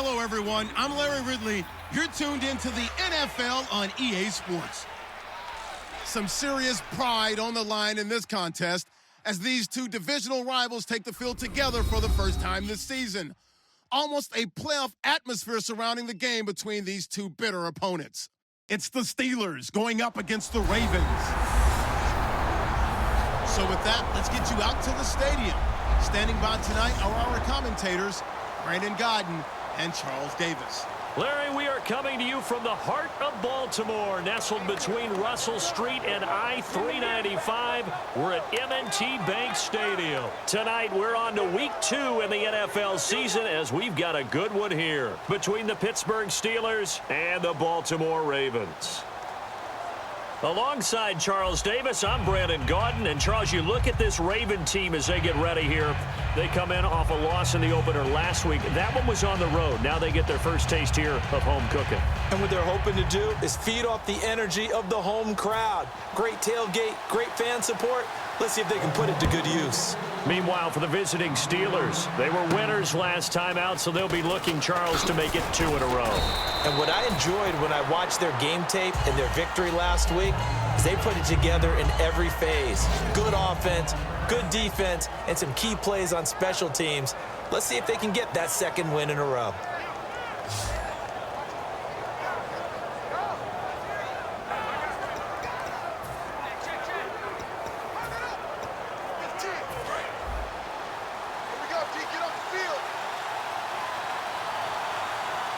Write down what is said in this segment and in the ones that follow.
Hello, everyone. I'm Larry Ridley. You're tuned into the NFL on EA Sports. Some serious pride on the line in this contest as these two divisional rivals take the field together for the first time this season. Almost a playoff atmosphere surrounding the game between these two bitter opponents. It's the Steelers going up against the Ravens. So with that, let's get you out to the stadium. Standing by tonight are our commentators, Brandon Godden and Charles Davis. Larry, we are coming to you from the heart of Baltimore, nestled between Russell Street and I-395. We're at M&T Bank Stadium. Tonight, we're on to week 2 in the NFL season as we've got a good one here between the Pittsburgh Steelers and the Baltimore Ravens. Alongside Charles Davis, I'm Brandon Gaudin. And, Charles, you look at this Raven team as they get ready here. They come in off a loss in the opener last week. That one was on the road. Now they get their first taste here of home cooking. And what they're hoping to do is feed off the energy of the home crowd. Great tailgate, great fan support. Let's see if they can put it to good use. Meanwhile, for the visiting Steelers, they were winners last time out, so they'll be looking, Charles, to make it 2 in a row. And what I enjoyed when I watched their game tape and their victory last week is they put it together in every phase. Good offense, good defense, and some key plays on special teams. Let's see if they can get that second win in a row.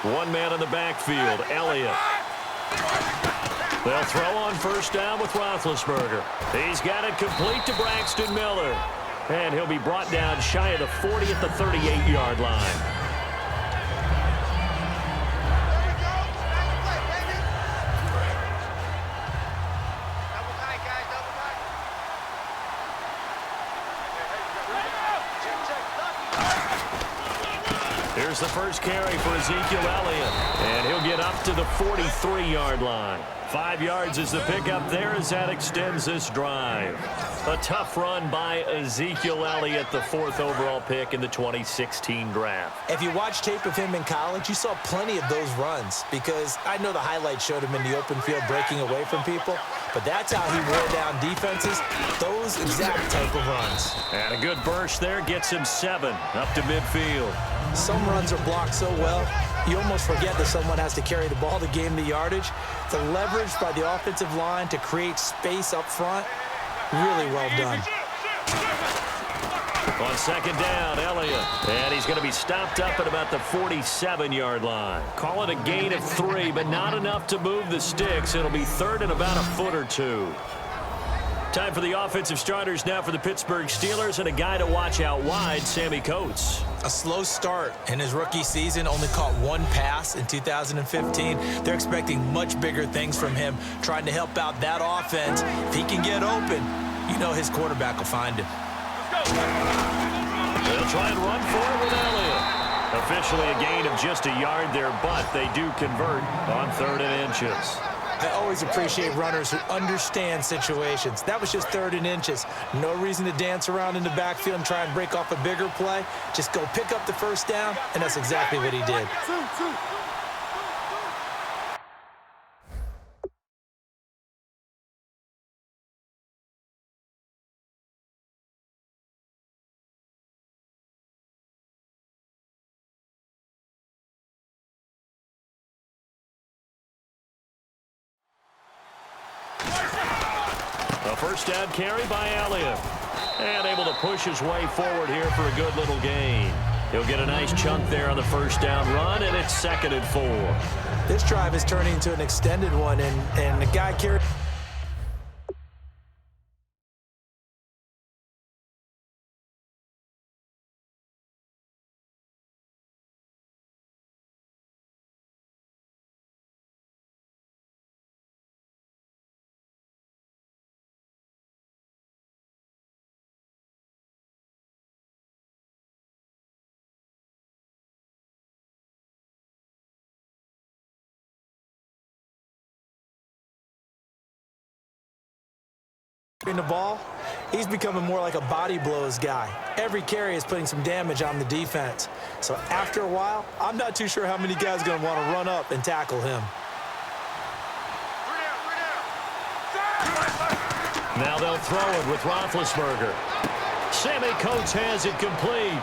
One man in the backfield, Elliott. They'll throw on first down with Roethlisberger. He's got it complete to Braxton Miller. And he'll be brought down shy of the 40 at the 38-yard line. Here's the first carry for Ezekiel Elliott, and he'll get up to the 43-yard line. 5 yards is the pickup there as that extends this drive. A tough run by Ezekiel Elliott, the 4th overall pick in the 2016 draft. If you watch tape of him in college, you saw plenty of those runs because I know the highlights showed him in the open field breaking away from people, but that's how he wore down defenses, those exact type of runs. And a good burst there gets him 7 up to midfield. Some runs are blocked so well, you almost forget that someone has to carry the ball to gain the yardage. The leverage by the offensive line to create space up front, really well done. On second down, Elliott. And he's going to be stopped up at about the 47-yard line. Call it a gain of 3, but not enough to move the sticks. It'll be 3rd and about a foot or 2. Time for the offensive starters now for the Pittsburgh Steelers, and a guy to watch out wide, Sammy Coates. A slow start in his rookie season, only caught 1 pass in 2015. They're expecting much bigger things from him, trying to help out that offense. If he can get open, you know his quarterback will find him. They'll try and run for it with Elliott. Officially a gain of just a yard there, but they do convert on 3rd and inches. I always appreciate runners who understand situations. That was just 3rd and inches. No reason to dance around in the backfield and try and break off a bigger play. Just go pick up the first down, and that's exactly what he did. A first down carry by Elliott. And able to push his way forward here for a good little gain. He'll get a nice chunk there on the first down run, and it's 2nd and 4. This drive is turning into an extended one, and the guy carried. The ball, He's becoming more like a body blows guy. Every carry is putting some damage on the defense. So after a while, I'm not too sure how many guys are going to want to run up and tackle him. Now they'll throw it with Roethlisberger. Sammy Coates has it complete.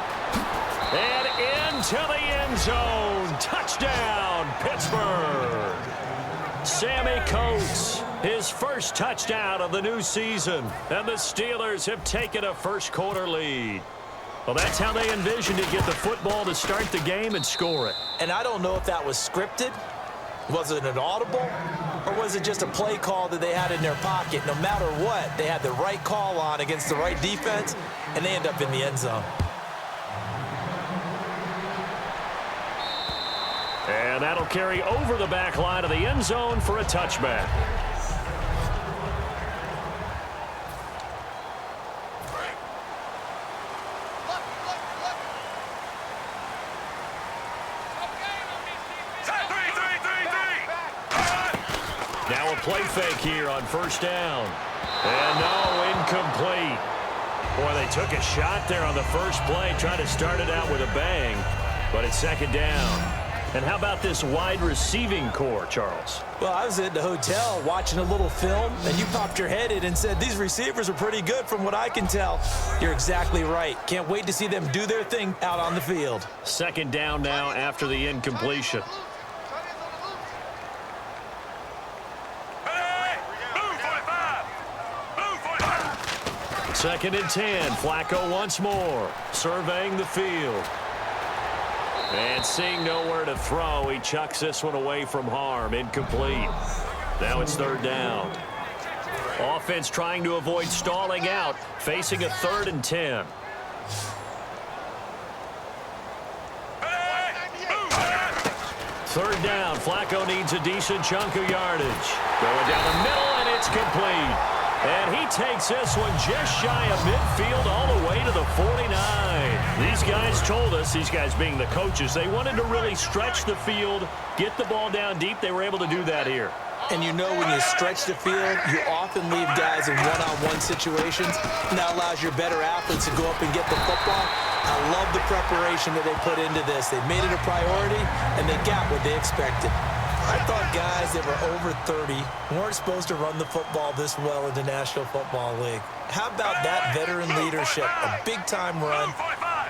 And into the end zone. Touchdown, Pittsburgh. Sammy Coates, his first touchdown of the new season. And the Steelers have taken a first-quarter lead. Well, that's how they envisioned to get the football to start the game and score it. And I don't know if that was scripted. Was it an audible? Or was it just a play call that they had in their pocket? No matter what, they had the right call on against the right defense, and they end up in the end zone. And that'll carry over the back line of the end zone for a touchback. Now a play fake here on first down. And no, incomplete. Boy, they took a shot there on the first play, trying to start it out with a bang, but it's second down. And how about this wide receiving core, Charles? Well, I was at the hotel watching a little film, and you popped your head in and said, these receivers are pretty good from what I can tell. You're exactly right. Can't wait to see them do their thing out on the field. Second down now after the incompletion. Second and 10. Flacco once more, surveying the field. And seeing nowhere to throw, he chucks this one away from harm. Incomplete. Now it's third down. Offense trying to avoid stalling out, facing a 3rd and 10. Third down. Flacco needs a decent chunk of yardage. Going down the middle, and it's complete. And he takes this one just shy of midfield all the way to the 49. These guys told us, these guys being the coaches, they wanted to really stretch the field, get the ball down deep. They were able to do that here. And you know when you stretch the field, you often leave guys in one-on-one situations, and that allows your better athletes to go up and get the football. I love the preparation that they put into this. They made it a priority, and they got what they expected. I thought guys that were over 30 weren't supposed to run the football this well in the National Football League. How about that veteran leadership, a big-time run,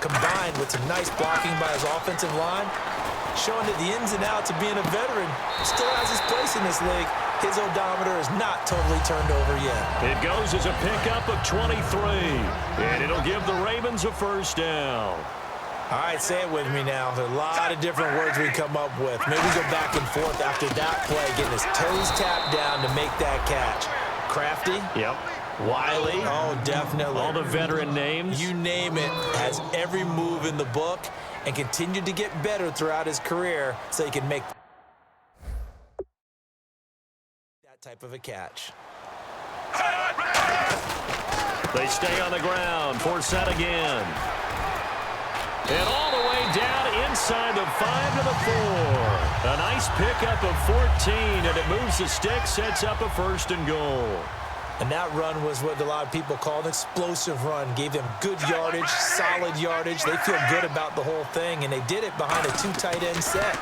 combined with some nice blocking by his offensive line, showing that the ins and outs of being a veteran still has his place in this league. His odometer is not totally turned over yet. It goes as a pickup of 23, and it'll give the Ravens a first down. All right, say it with me now. There are a lot of different words we come up with. Maybe go back and forth after that play, getting his toes tapped down to make that catch. Crafty? Yep. Wily? Oh, definitely. All the veteran names? You name it. Has every move in the book and continued to get better throughout his career so he can make that type of a catch. They stay on the ground. Force that again. And all the way down inside the 5 to the 4. A nice pickup of 14, and it moves the stick, sets up a first and goal. And that run was what a lot of people call an explosive run. Gave them good yardage, solid yardage. They feel good about the whole thing, and they did it behind a 2 tight end set.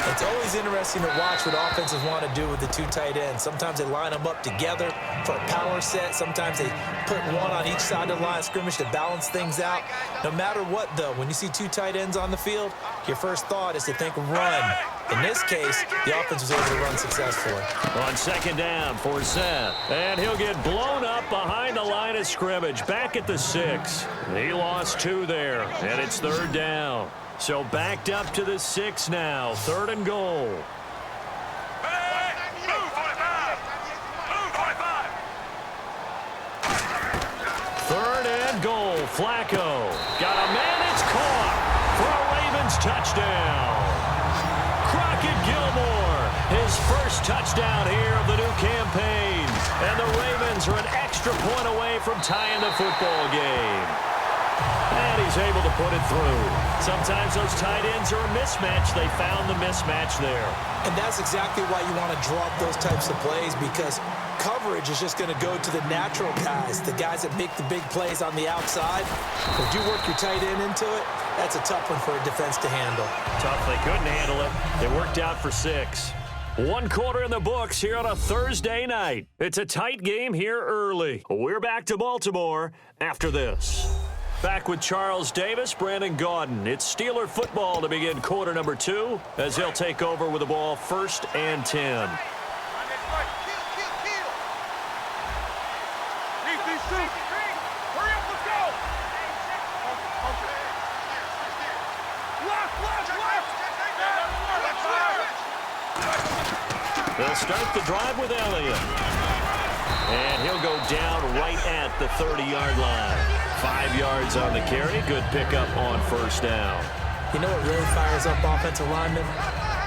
It's always interesting to watch what offenses want to do with the 2 tight ends. Sometimes they line them up together for a power set. Sometimes they put one on each side of the line of scrimmage to balance things out. No matter what, though, when you see 2 tight ends on the field, your first thought is to think run. In this case, the offense was able to run successfully. On second down for Seth. And he'll get blown up behind the line of scrimmage. Back at the 6. He lost 2 there, and it's third down. So backed up to the 6 now. 3rd and goal. Third and goal. Flacco. Got a man. It's caught for a Ravens touchdown. Gilmore, his first touchdown here of the new campaign. And the Ravens are an extra point away from tying the football game. And he's able to put it through. Sometimes those tight ends are a mismatch. They found the mismatch there. And that's exactly why you want to draw up those types of plays, because coverage is just going to go to the natural guys, the guys that make the big plays on the outside. If you work your tight end into it, that's a tough one for a defense to handle. Tough, they couldn't handle it. They worked out for 6. 1 quarter in the books here on a Thursday night. It's a tight game here early. We're back to Baltimore after this. Back with Charles Davis, Brandon Gaudin. It's Steeler football to begin quarter number 2 as he'll take over with the ball 1st and 10. They'll start the drive with Elliott. And he'll go down right at the 30-yard line. 5 yards on the carry. Good pickup on 1st down. You know what really fires up offensive linemen?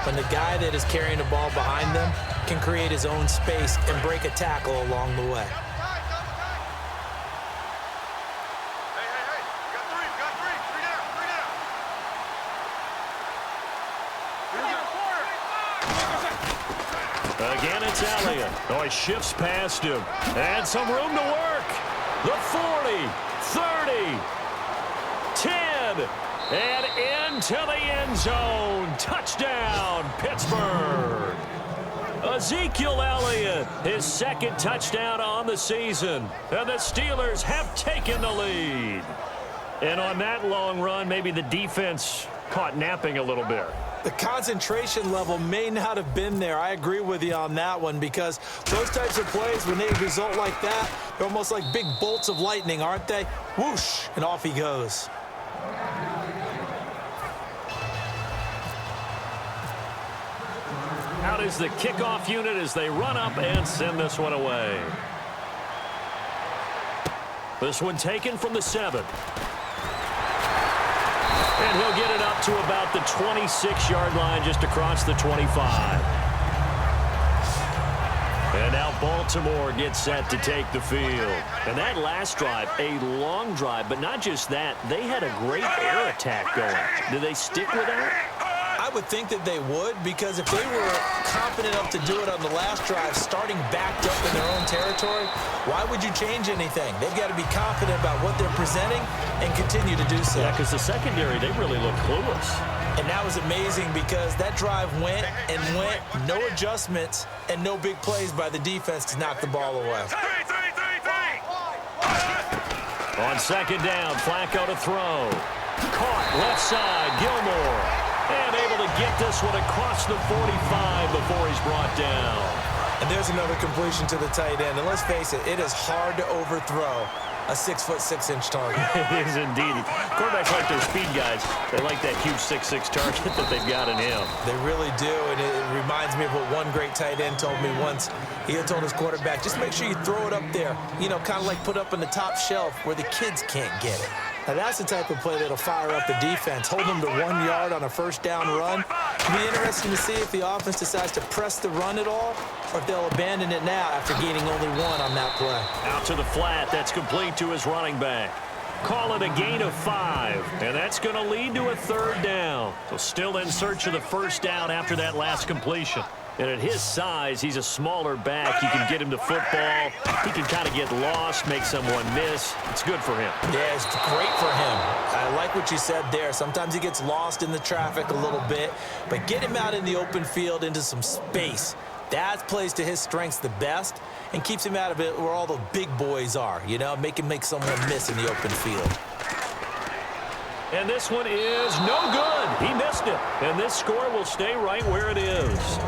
When the guy that is carrying the ball behind them can create his own space and break a tackle along the way. Again, it's Elliott. Oh, he shifts past him. And some room to work. The 40, 30, 10, and into the end zone. Touchdown, Pittsburgh. Ezekiel Elliott, his 2nd touchdown on the season. And the Steelers have taken the lead. And on that long run, maybe the defense caught napping a little bit. The concentration level may not have been there. I agree with you on that one because those types of plays, when they result like that, they're almost like big bolts of lightning, aren't they? Whoosh, and off he goes. Out is the kickoff unit as they run up and send this one away. This one taken from the 7. And he'll get it up to about the 26-yard line just across the 25. And now Baltimore gets set to take the field. And that last drive, a long drive, but not just that. They had a great air attack going. Do they stick with that? I would think that they would because if they were confident enough to do it on the last drive, starting backed up in their own territory, why would you change anything? They've got to be confident about what they're presenting and continue to do so. Yeah, because the secondary, they really look clueless. And that was amazing because that drive went and went, no adjustments, and no big plays by the defense to knock the ball away. On 2nd down, Flacco to throw. Caught left side, Gilmore. And able to get this one across the 45 before he's brought down. And there's another completion to the tight end. And let's face it, it is hard to overthrow a 6'6" target. It is indeed. Quarterbacks like their speed guys. They like that huge 6'6" target that they've got in him. They really do, and it reminds me of what one great tight end told me once. He had told his quarterback, just make sure you throw it up there. You know, kind of like put up on the top shelf where the kids can't get it. Now, that's the type of play that'll fire up the defense. Hold them to 1 yard on a 1st down run. It'll be interesting to see if the offense decides to press the run at all or if they'll abandon it now after gaining only 1 on that play. Out to the flat. That's complete to his running back. Call it a gain of 5, and that's going to lead to a 3rd down. So still in search of the 1st down after that last completion. And at his size, he's a smaller back. You can get him to football. He can kind of get lost, make someone miss. It's good for him. Yeah, it's great for him. I like what you said there. Sometimes he gets lost in the traffic a little bit, but get him out in the open field into some space. That plays to his strengths the best and keeps him out of it where all the big boys are, you know, make someone miss in the open field. And this one is no good. He missed it. And this score will stay right where it is.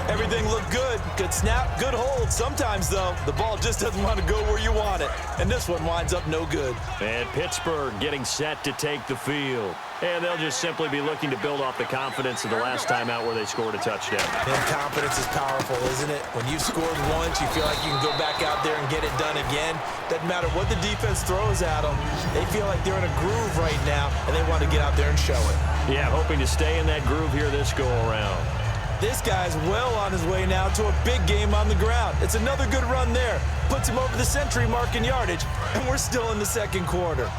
Everything looked good. Good snap, good hold. Sometimes, though, the ball just doesn't want to go where you want it. And this one winds up no good. And Pittsburgh getting set to take the field. And they'll just simply be looking to build off the confidence of the last time out where they scored a touchdown. And confidence is powerful, isn't it? When you've scored once, you feel like you can go back out there and get it done again. Doesn't matter what the defense throws at them. They feel like they're in a groove right now, and they want to get out there and show it. Yeah, hoping to stay in that groove here this go-around. This guy's well on his way now to a big game on the ground. It's another good run there. Puts him over the century mark in yardage, and we're still in the second quarter.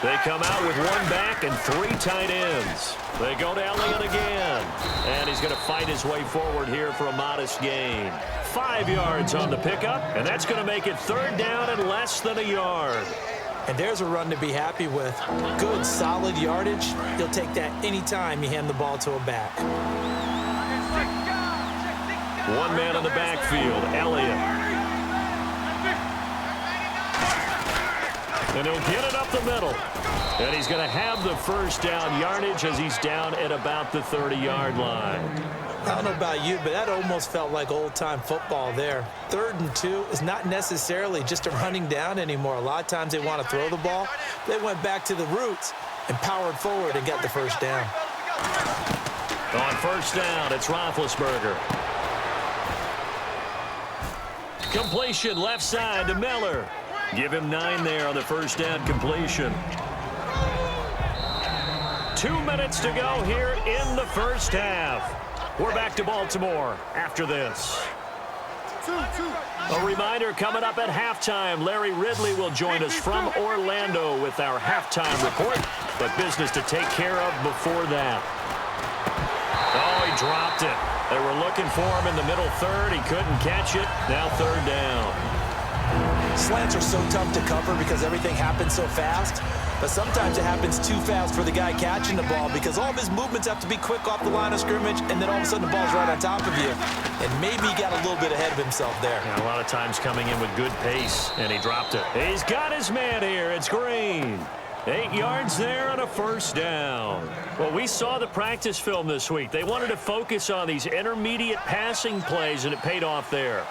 They come out with one back and 3 tight ends. They go to Elliott again. And he's going to fight his way forward here for a modest gain. 5 yards on the pickup, and that's going to make it 3rd down and less than a yard. And there's a run to be happy with. Good, solid yardage. You'll take that anytime you hand the ball to a back. One man in the backfield, Elliott. And he'll get it up the middle. And he's going to have the first down yardage as he's down at about the 30-yard line. I don't know about you, but that almost felt like old-time football there. 3rd and 2 is not necessarily just a running down anymore. A lot of times they want to throw the ball. They went back to the roots and powered forward and got the first down. On first down, it's Roethlisberger. Completion left side to Miller. Give him 9 there on the first down completion. 2 minutes to go here in the first half. We're back to Baltimore after this. A reminder coming up at halftime. Larry Ridley will join us from Orlando with our halftime report. But business to take care of before that. Oh, he dropped it. They were looking for him in the middle third. He couldn't catch it. Now 3rd down. Slants are so tough to cover because everything happens so fast. But sometimes it happens too fast for the guy catching the ball because all of his movements have to be quick off the line of scrimmage, and then all of a sudden the ball's right on top of you. And maybe he got a little bit ahead of himself there. Yeah, a lot of times coming in with good pace, and he dropped it. He's got his man here. It's Green. 8 yards there on a first down. Well, we saw the practice film this week. They wanted to focus on these intermediate passing plays, and it paid off there.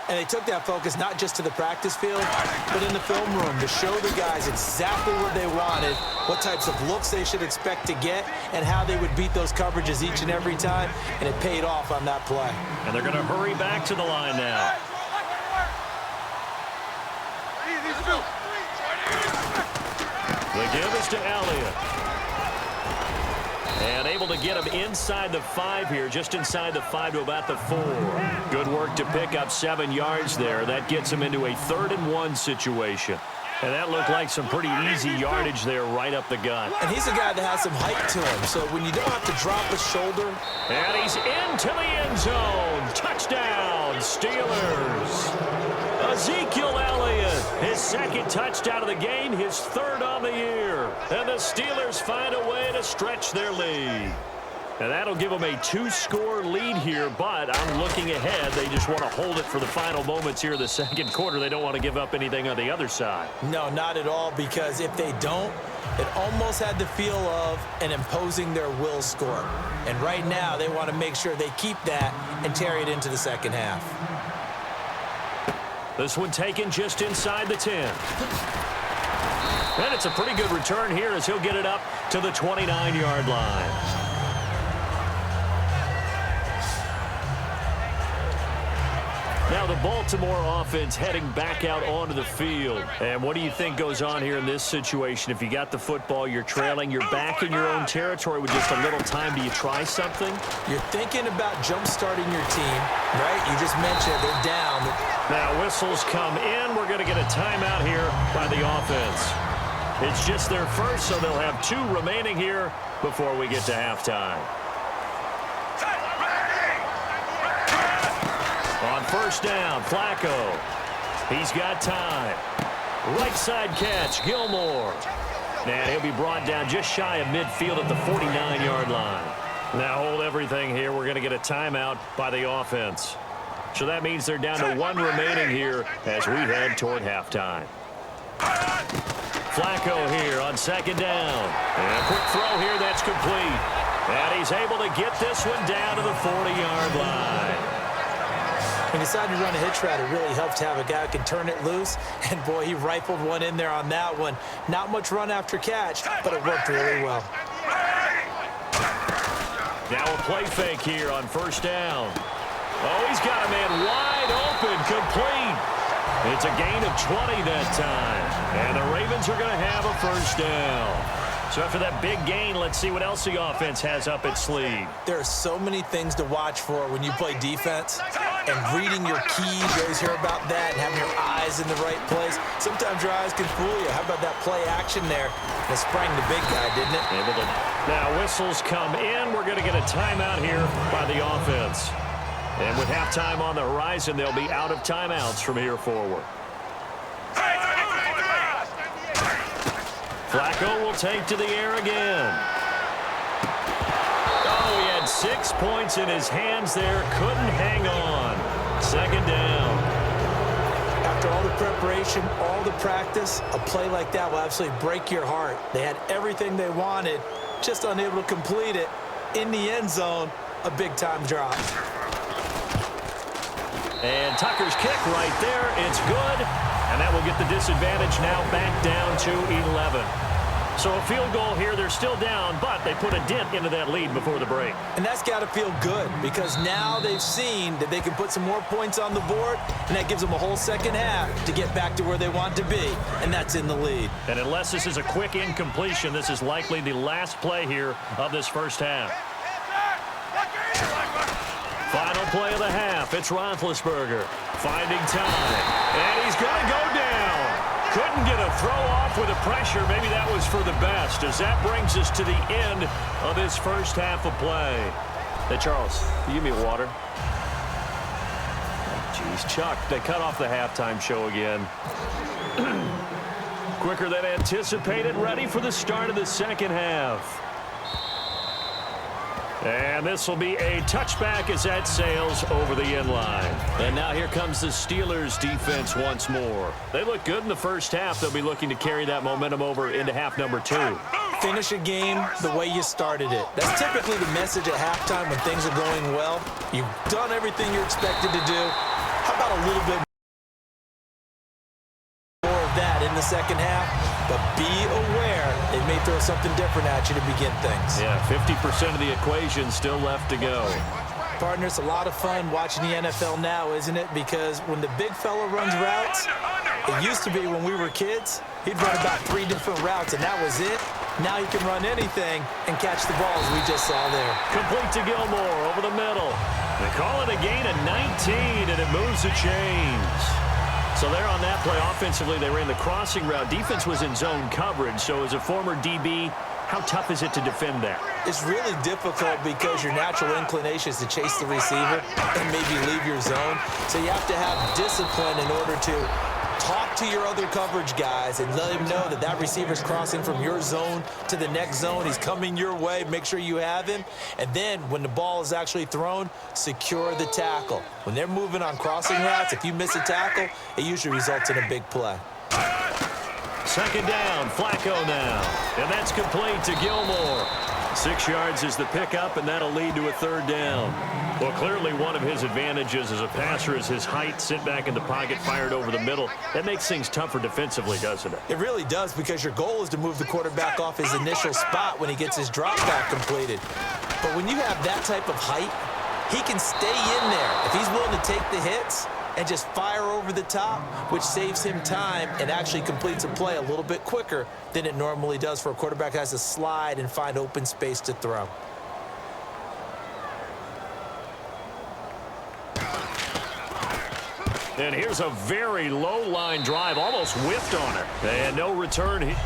And they took that focus not just to the practice field, but in the film room to show the guys exactly what they wanted, what types of looks they should expect to get, and how they would beat those coverages each and every time, and it paid off on that play. And they're going to hurry back to the line now. The give is to Elliott. And able to get him inside the 5 here, just inside the 5 to about the 4. Good work to pick up 7 yards there. That gets him into a 3rd and 1 situation. And that looked like some pretty easy yardage there right up the gut. And he's a guy that has some height to him, so when you don't have to drop a shoulder. And he's into the end zone. Touchdown, Steelers. Ezekiel Elliott, his 2nd touchdown of the game, his 3rd on the year. And the Steelers find a way to stretch their lead. And that'll give them a 2-score lead here, but I'm looking ahead. They just want to hold it for the final moments here in the 2nd quarter. They don't want to give up anything on the other side. No, not at all, because if they don't, it almost had the feel of an imposing their will score. And right now, they want to make sure they keep that and carry it into the 2nd half. This one taken just inside the 10. And it's a pretty good return here as he'll get it up to the 29-yard line. Now the Baltimore offense heading back out onto the field. And what do you think goes on here in this situation? If you got the football, you're trailing, you're back in your own territory with just a little time. Do you try something? You're thinking about jump-starting your team, right? You just mentioned they're down. Now whistles come in. We're going to get a timeout here by the offense. It's just their first, so they'll have 2 remaining here before we get to halftime. On first down, Flacco. He's got time. Right side catch, Gilmore. And he'll be brought down just shy of midfield at the 49-yard line. Now hold everything here. We're going to get a timeout by the offense. So that means they're down to 1 remaining here as we head toward halftime. Flacco here on 2nd down. And a quick throw here that's complete. And he's able to get this one down to the 40-yard line. When you decide to run a hitch route, it really helps to have a guy who can turn it loose. And, boy, he rifled one in there on that one. Not much run after catch, but it worked really well. Now a play fake here on first down. Oh, he's got a man wide open, complete. It's a gain of 20 that time. And the Ravens are going to have a first down. So after that big gain, let's see what else the offense has up its sleeve. There are so many things to watch for when you play defense. and reading your keys. You always hear about that, and having your eyes in the right place. Sometimes your eyes can fool you. How about that play action there? That sprang the big guy, didn't it? Now whistles come in. We're going to get a timeout here by the offense. And with halftime on the horizon, they'll be out of timeouts from here forward. Flacco will take to the air again. Oh, he had 6 points in his hands there. Couldn't hang on. Second down. After all the preparation, all the practice, a play like that will absolutely break your heart. They had everything they wanted, just unable to complete it. In the end zone, a big-time drop. And Tucker's kick right there. It's good. And that will get the disadvantage now back down to 11. So a field goal here. They're still down, but they put a dent into that lead before the break. And that's got to feel good because now they've seen that they can put some more points on the board, and that gives them a whole second half to get back to where they want to be, and that's in the lead. And unless this is a quick incompletion, this is likely the last play here of this first half. Final play of the half. It's Roethlisberger finding time, and he's going to go down. Couldn't get a throw off with the pressure. Maybe that was for the best, as that brings us to the end of this first half of play. Hey, Charles, can you give me water? Jeez, Chuck, they cut off the halftime show again. Quicker than anticipated, ready for the start of the second half. And this will be a touchback as that sails over the end line. And now here comes the Steelers defense once more. They look good in the first half. They'll be looking to carry that momentum over into half number 2. Finish a game the way you started it. That's typically the message at halftime when things are going well. You've done everything you're expected to do. How about a little bit more of that in the second half? But be aware it may throw something different at you to begin things. Yeah, 50% of the equation still left to go. Partner, it's a lot of fun watching the NFL now, isn't it? Because when the big fella runs routes, it used to be when we were kids, he'd run about 3 different routes, and that was it. Now he can run anything and catch the balls we just saw there. Complete to Gilmore over the middle. They call it a gain of 19, and it moves the chains. So there on that play, offensively, they ran the crossing route. Defense was in zone coverage. So as a former DB, how tough is it to defend that? It's really difficult because your natural inclination is to chase the receiver and maybe leave your zone. So you have to have discipline in order to talk to your other coverage guys and let him know that that receiver's crossing from your zone to the next zone. He's coming your way. Make sure you have him. And then when the ball is actually thrown, secure the tackle. When they're moving on crossing routes, if you miss a tackle, it usually results in a big play. Second down, Flacco now. And that's complete to Gilmore. 6 yards is the pickup, and that'll lead to a third down. Well, clearly one of his advantages as a passer is his height, sit back in the pocket, fired over the middle. That makes things tougher defensively, doesn't it? It really does, because your goal is to move the quarterback off his initial spot when he gets his drop back completed. But when you have that type of height, he can stay in there. If he's willing to take the hits and just fire over the top, which saves him time and actually completes a play a little bit quicker than it normally does for a quarterback who has to slide and find open space to throw. And here's a very low line drive, almost whiffed on it. And no return here.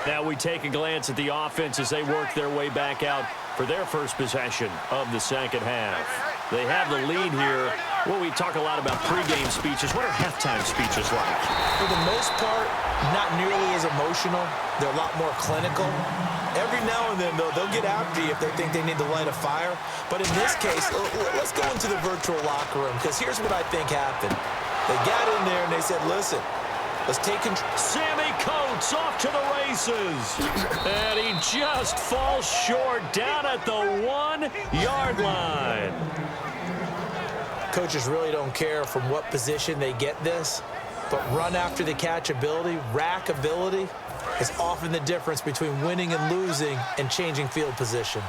Now we take a glance at the offense as they work their way back out for their first possession of the second half. They have the lead here. Well, we talk a lot about pregame speeches. What are halftime speeches like? For the most part, not nearly as emotional. They're a lot more clinical. Every now and then, though, they'll get after you if they think they need to light a fire. But in this case, let's go into the virtual locker room, because here's what I think happened. They got in there and they said, listen, let's take control. Sammy Coates off to the races. And he just falls short down at the 1-yard line. Coaches really don't care from what position they get this, but run after the catch ability, rack ability, is often the difference between winning and losing and changing field position.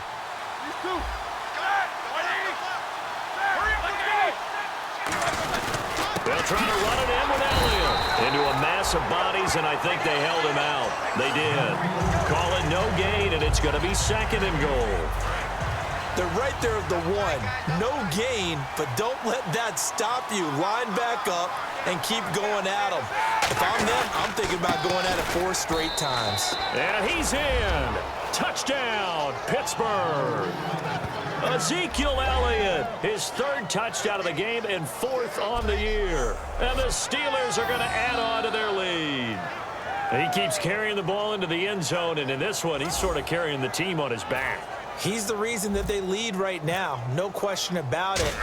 They'll try to run it in with Elliott into a massive mass of bodies, and I think they held him out. They did. Call it no gain, and it's going to be 2nd and goal. They're right there at the 1. No gain, but don't let that stop you. Line back up and keep going at them. If I'm them, I'm thinking about going at it 4 straight times. And he's in. Touchdown, Pittsburgh. Ezekiel Elliott, his 3rd touchdown of the game and 4th on the year. And the Steelers are going to add on to their lead. He keeps carrying the ball into the end zone, and in this one, he's sort of carrying the team on his back. He's the reason that they lead right now, no question about it.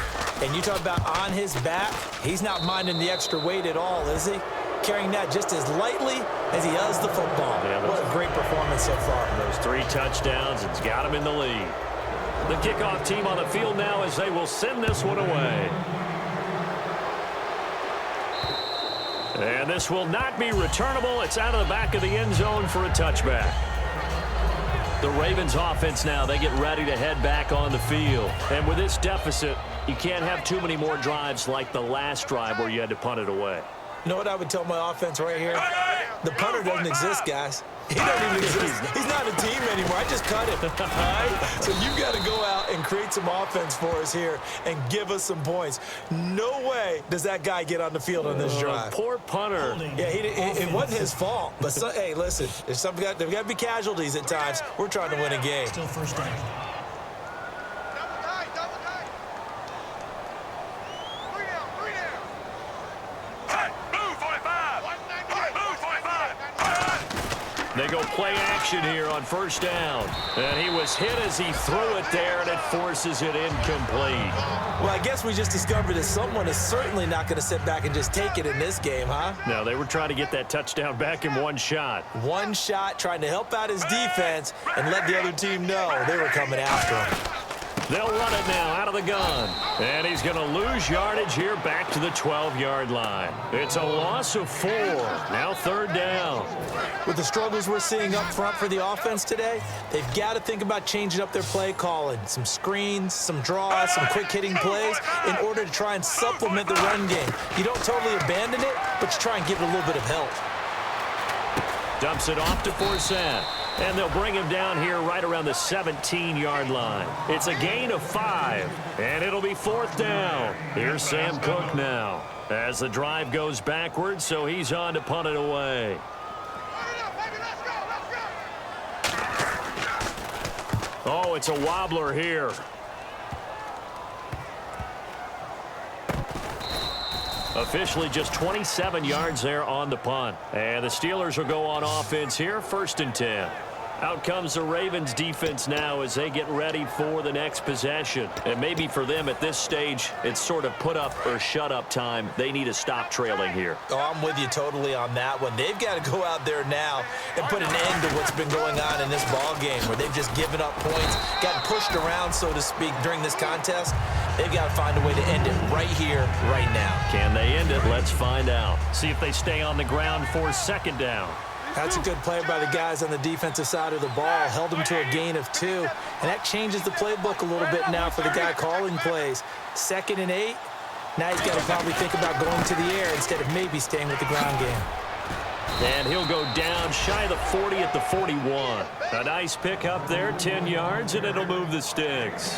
And you talk about on his back, he's not minding the extra weight at all, is he? Carrying that just as lightly as he does the football. Yeah, what a great performance so far. Those 3 touchdowns, it's got him in the lead. The kickoff team on the field now as they will send this one away. And this will not be returnable. It's out of the back of the end zone for a touchback. The Ravens offense now, they get ready to head back on the field. And with this deficit, you can't have too many more drives like the last drive where you had to punt it away. You know what I would tell my offense right here? The punter doesn't exist, guys. He doesn't even exist. He's not a team anymore. I just cut him. All right? So you got to go out and create some offense for us here and give us some points. No way does that guy get on the field on this drive. Poor punter. Yeah, it wasn't his fault. But, hey, listen, there's got to be casualties at times. We're trying to win a game. Still first down. They go play action here on 1st down. And he was hit as he threw it there, and it forces it incomplete. Well, I guess we just discovered that someone is certainly not going to sit back and just take it in this game, huh? No, they were trying to get that touchdown back in 1 shot. 1 shot, trying to help out his defense and let the other team know they were coming after him. They'll run it now out of the gun. And he's going to lose yardage here back to the 12-yard line. It's a loss of 4. Now 3rd down. With the struggles we're seeing up front for the offense today, they've got to think about changing up their play calling. Some screens, some draws, some quick-hitting plays in order to try and supplement the run game. You don't totally abandon it, but you try and give it a little bit of help. Dumps it off to Forsett. And they'll bring him down here right around the 17-yard line. It's a gain of 5, and it'll be 4th down. Here's Sam Cook now as the drive goes backwards, so he's on to punt it away. Oh, it's a wobbler here. Officially just 27 yards there on the punt. And the Steelers will go on offense here, 1st and 10. Out comes the Ravens defense now as they get ready for the next possession. And maybe for them at this stage, it's sort of put up or shut up time. They need to stop trailing here. Oh, I'm with you totally on that one. They've got to go out there now and put an end to what's been going on in this ball game where they've just given up points, gotten pushed around, so to speak, during this contest. They've got to find a way to end it right here, right now. Can they end it? Let's find out. See if they stay on the ground for 2nd down. That's a good play by the guys on the defensive side of the ball. Held them to a gain of 2. And that changes the playbook a little bit now for the guy calling plays. 2nd and 8. Now he's got to probably think about going to the air instead of maybe staying with the ground game. And he'll go down shy of the 40 at the 41. A nice pick up there, 10 yards, and it'll move the sticks.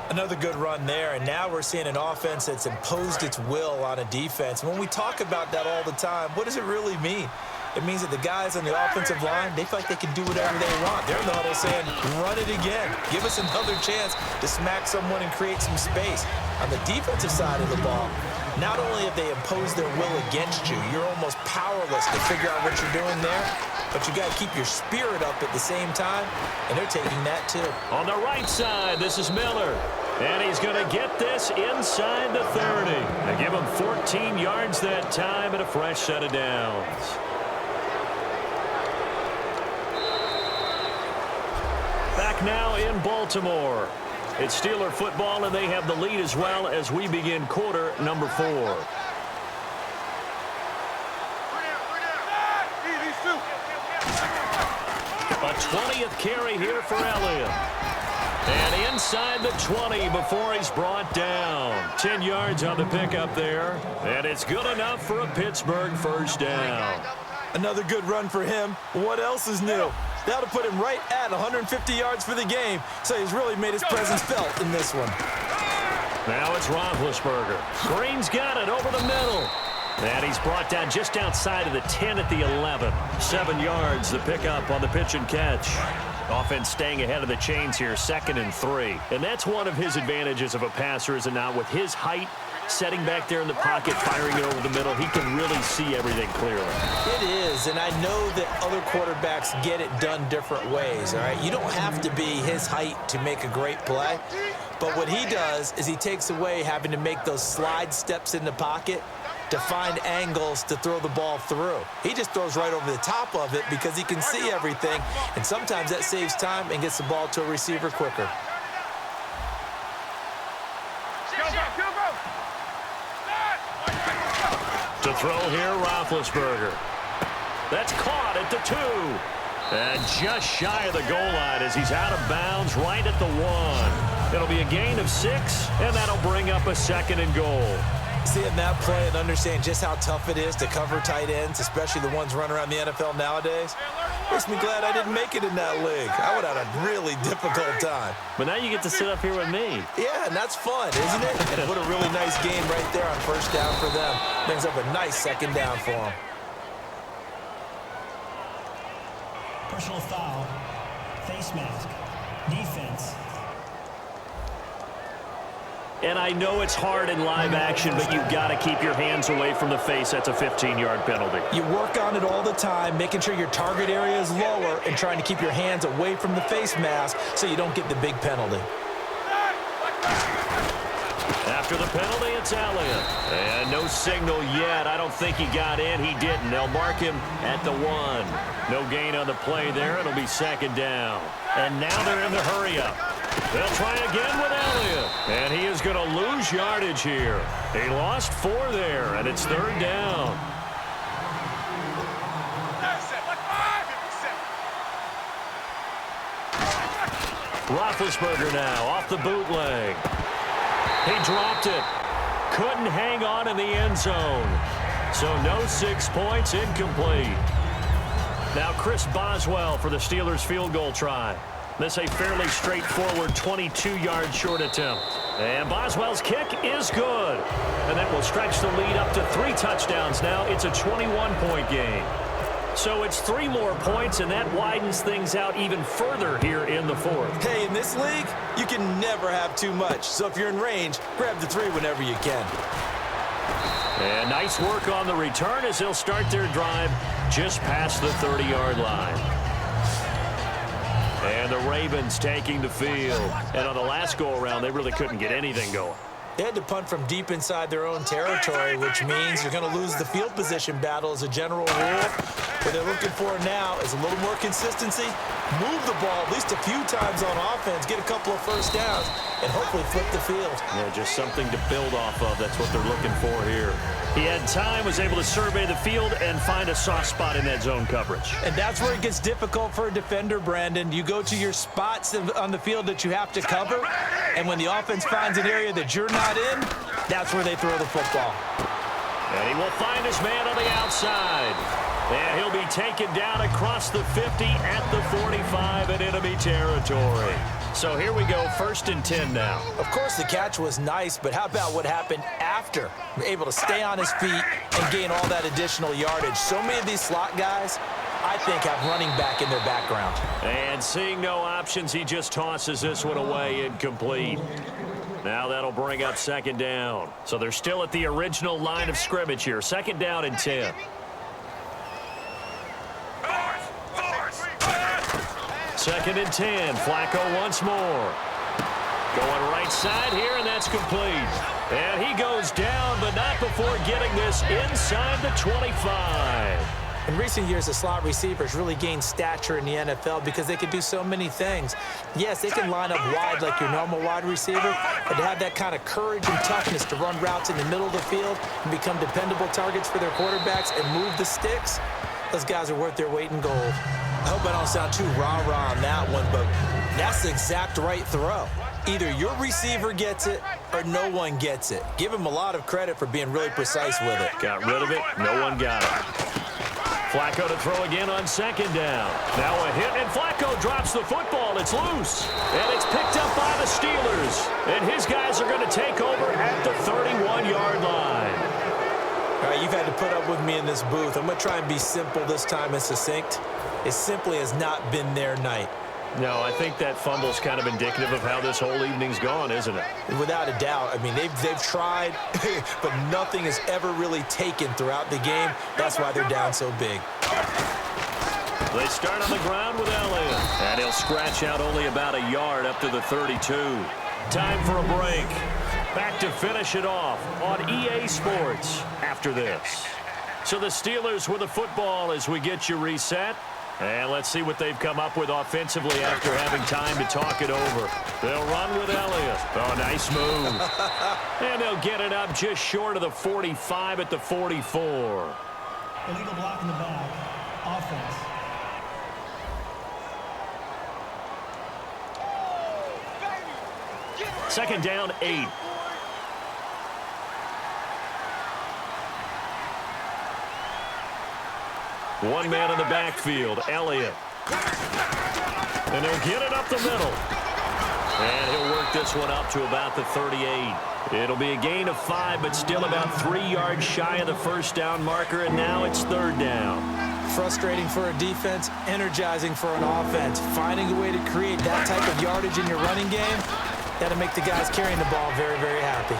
Another good run there, and now we're seeing an offense that's imposed its will on a defense. When we talk about that all the time, what does it really mean? It means that the guys on the offensive line, they feel like they can do whatever they want. They're in the huddle saying, run it again. Give us another chance to smack someone and create some space. On the defensive side of the ball, not only have they imposed their will against you, you're almost powerless to figure out what you're doing there, but you got to keep your spirit up at the same time, and they're taking that too. On the right side, this is Miller. And he's going to get this inside the 30. They give him 14 yards that time and a fresh set of downs. Back now in Baltimore. It's Steeler football, and they have the lead as well as we begin quarter number 4. A 20th carry here for Elliott. And inside the 20 before he's brought down. 10 yards on the pickup there. And it's good enough for a Pittsburgh first down. Another good run for him. What else is new? That'll put him right at 150 yards for the game, so he's really made his presence felt in this one. Now it's Roethlisberger. Green's got it over the middle. And he's brought down just outside of the 10 at the 11. 7 yards, the pickup on the pitch and catch. Offense staying ahead of the chains here, 2nd and 3. And that's one of his advantages of a passer, is it not? With his height, setting back there in the pocket, firing it over the middle, he can really see everything clearly. It is, and I know that other quarterbacks get it done different ways, all right? You don't have to be his height to make a great play, but what he does is he takes away having to make those slide steps in the pocket to find angles to throw the ball through. He just throws right over the top of it because he can see everything, and sometimes that saves time and gets the ball to a receiver quicker. To throw here, Roethlisberger. That's caught at the 2. And just shy of the goal line as he's out of bounds right at the 1. It'll be a gain of 6, and that'll bring up a 2nd and goal. Seeing that play and understand just how tough it is to cover tight ends, especially the ones running around the NFL nowadays, makes me glad I didn't make it in that league. I would have had a really difficult time. But now you get to sit up here with me. Yeah, and that's fun, isn't it? And what a really nice game right there on 1st down for them. Brings up a nice 2nd down for them. Personal foul, face mask, defense. And I know it's hard in live action, but you've got to keep your hands away from the face. That's a 15-yard penalty. You work on it all the time, making sure your target area is lower and trying to keep your hands away from the face mask so you don't get the big penalty. After the penalty, it's Elliott. And no signal yet. I don't think he got in. He didn't. They'll mark him at the 1. No gain on the play there. It'll be 2nd down. And now they're in the hurry-up. They'll try again with Elliott. And he is going to lose yardage here. He lost 4 there, and it's 3rd down. Roethlisberger now off the bootleg. He dropped it. Couldn't hang on in the end zone. So no 6 points, incomplete. Now Chris Boswell for the Steelers field goal try. This a fairly straightforward 22-yard short attempt. And Boswell's kick is good. And that will stretch the lead up to 3 touchdowns now. It's a 21-point game. So it's 3 more points, and that widens things out even further here in the 4th. Hey, in this league, you can never have too much. So if you're in range, grab the 3 whenever you can. And nice work on the return as they'll start their drive just past the 30-yard line. And the Ravens taking the field. And on the last go-around, they really couldn't get anything going. They had to punt from deep inside their own territory, which means you're going to lose the field position battle as a general rule. What they're looking for now is a little more consistency, move the ball at least a few times on offense, get a couple of first downs, and hopefully flip the field. Yeah, just something to build off of. That's what they're looking for here. He had time, was able to survey the field and find a soft spot in that zone coverage. And that's where it gets difficult for a defender, Brandon. You go to your spots on the field that you have to cover, and when the offense finds an area that you're not in, that's where they throw the football. And he will find his man on the outside. And he'll be taken down across the 50 at the 45 in enemy territory. So here we go, 1st and 10 now. Of course, the catch was nice, but how about what happened after? Able to stay on his feet and gain all that additional yardage. So many of these slot guys, I think, have running back in their background. And seeing no options, he just tosses this one away, incomplete. Now that'll bring up 2nd down. So they're still at the original line of scrimmage here. 2nd down and 10. 2nd and 10. Flacco once more. Going right side here, and that's complete. And he goes down, but not before getting this inside the 25. In recent years, the slot receivers really gained stature in the NFL because they can do so many things. Yes, they can line up wide like your normal wide receiver, but to have that kind of courage and toughness to run routes in the middle of the field and become dependable targets for their quarterbacks and move the sticks, those guys are worth their weight in gold. I hope I don't sound too rah-rah on that one, but that's the exact right throw. Either your receiver gets it or no one gets it. Give him a lot of credit for being really precise with it. Got rid of it. No one got it. Flacco to throw again on second down. Now a hit, and Flacco drops the football. It's loose, and it's picked up by the Steelers. And his guys are going to take over at the 31-yard line. All right, you've had to put up with me in this booth. I'm going to try and be simple this time and succinct. It simply has not been their night. No, I think that fumble's kind of indicative of how this whole evening's gone, isn't it? Without a doubt. I mean, they've tried, but nothing has ever really taken throughout the game. That's why they're down so big. They start on the ground with Elliott, and he'll scratch out only about a yard up to the 32. Time for a break. Back to finish it off on EA Sports after this. So the Steelers with the football as we get you reset. And let's see what they've come up with offensively after having time to talk it over. They'll run with Elliott. Oh, nice move. And they'll get it up just short of the 45 at the 44. Illegal block in the back. Offense. Second down, 8. One man in the backfield, Elliott. And he'll get it up the middle. And he'll work this one up to about the 38. It'll be a gain of 5, but still about 3 yards shy of the first down marker, and now it's third down. Frustrating for a defense, energizing for an offense. Finding a way to create that type of yardage in your running game, that'll make the guys carrying the ball very, very happy.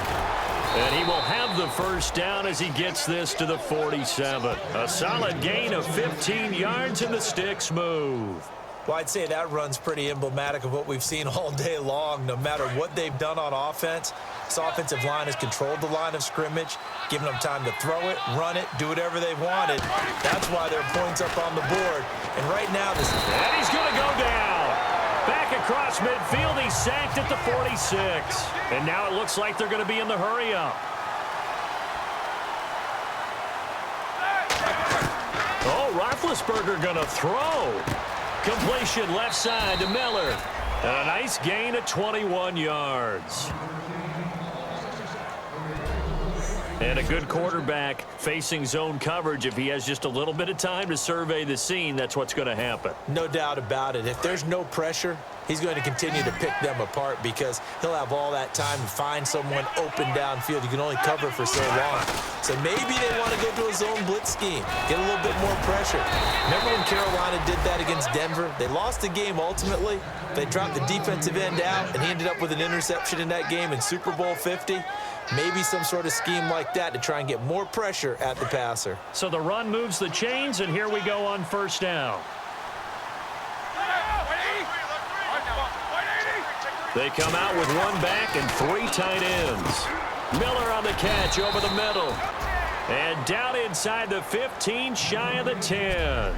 And he will have the first down as he gets this to the 47. A solid gain of 15 yards, and the sticks move. Well, I'd say that run's pretty emblematic of what we've seen all day long. No matter what they've done on offense, this offensive line has controlled the line of scrimmage, given them time to throw it, run it, do whatever they wanted. That's why there are points up on the board. And right now, this... And he's going to go down. Back across midfield, he's sacked at the 46. And now it looks like they're going to be in the hurry-up. Oh, Roethlisberger going to throw. Completion left side to Miller. And a nice gain of 21 yards. And a good quarterback facing zone coverage. If he has just a little bit of time to survey the scene, that's what's going to happen. No doubt about it. If there's no pressure, he's going to continue to pick them apart because he'll have all that time to find someone open downfield. You can only cover for so long. So maybe they want to go to a zone blitz scheme, get a little bit more pressure. Remember when Carolina did that against Denver? They lost the game ultimately. They dropped the defensive end out, and he ended up with an interception in that game in Super Bowl 50. Maybe some sort of scheme like that to try and get more pressure at the passer. So the run moves the chains, and here we go on first down. They come out with one back and 3 tight ends. Miller on the catch over the middle. And down inside the 15, shy of the 10.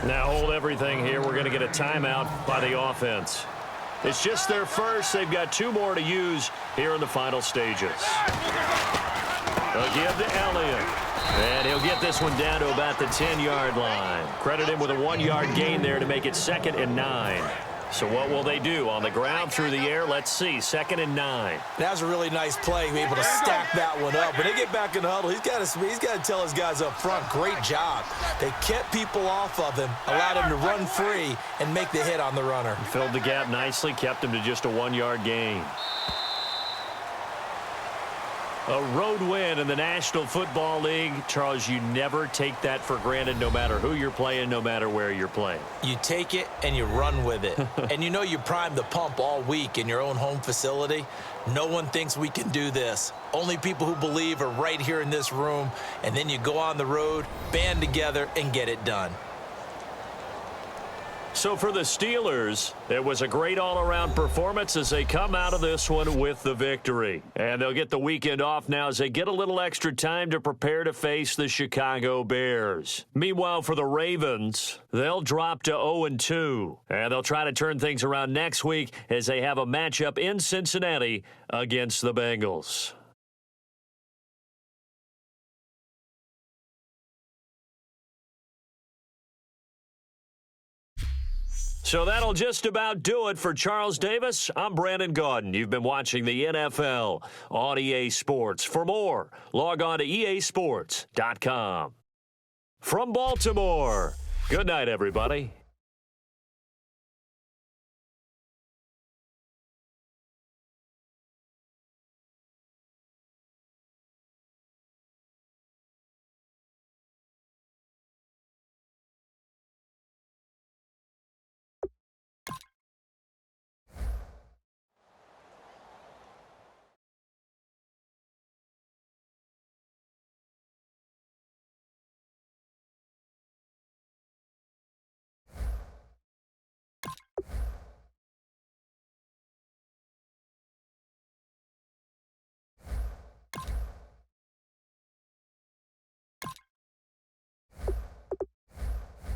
Now hold everything here. We're going to get a timeout by the offense. It's just their first. They've got 2 more to use here in the final stages. They'll give to Elliott. And he'll get this one down to about the 10-yard line. Credit him with a 1-yard gain there to make it 2nd and 9. So what will they do? On the ground, through the air? Let's see. 2nd and 9. That was a really nice play, be able to stack that one up. When they get back in the huddle, he's got to tell his guys up front, great job. They kept people off of him, allowed him to run free, and make the hit on the runner. Filled the gap nicely, kept him to just a 1-yard gain. A road win in the National Football League. Charles, you never take that for granted no matter who you're playing, no matter where you're playing. You take it and you run with it. And you know you primed the pump all week in your own home facility. No one thinks we can do this. Only people who believe are right here in this room. And then you go on the road, band together, and get it done. So for the Steelers, it was a great all-around performance as they come out of this one with the victory. And they'll get the weekend off now as they get a little extra time to prepare to face the Chicago Bears. Meanwhile, for the Ravens, they'll drop to 0-2. And they'll try to turn things around next week as they have a matchup in Cincinnati against the Bengals. So that'll just about do it for Charles Davis. I'm Brandon Gaudin. You've been watching the NFL on EA Sports. For more, log on to easports.com. From Baltimore, good night, everybody.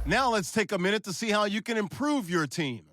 Now let's take a minute to see how you can improve your team.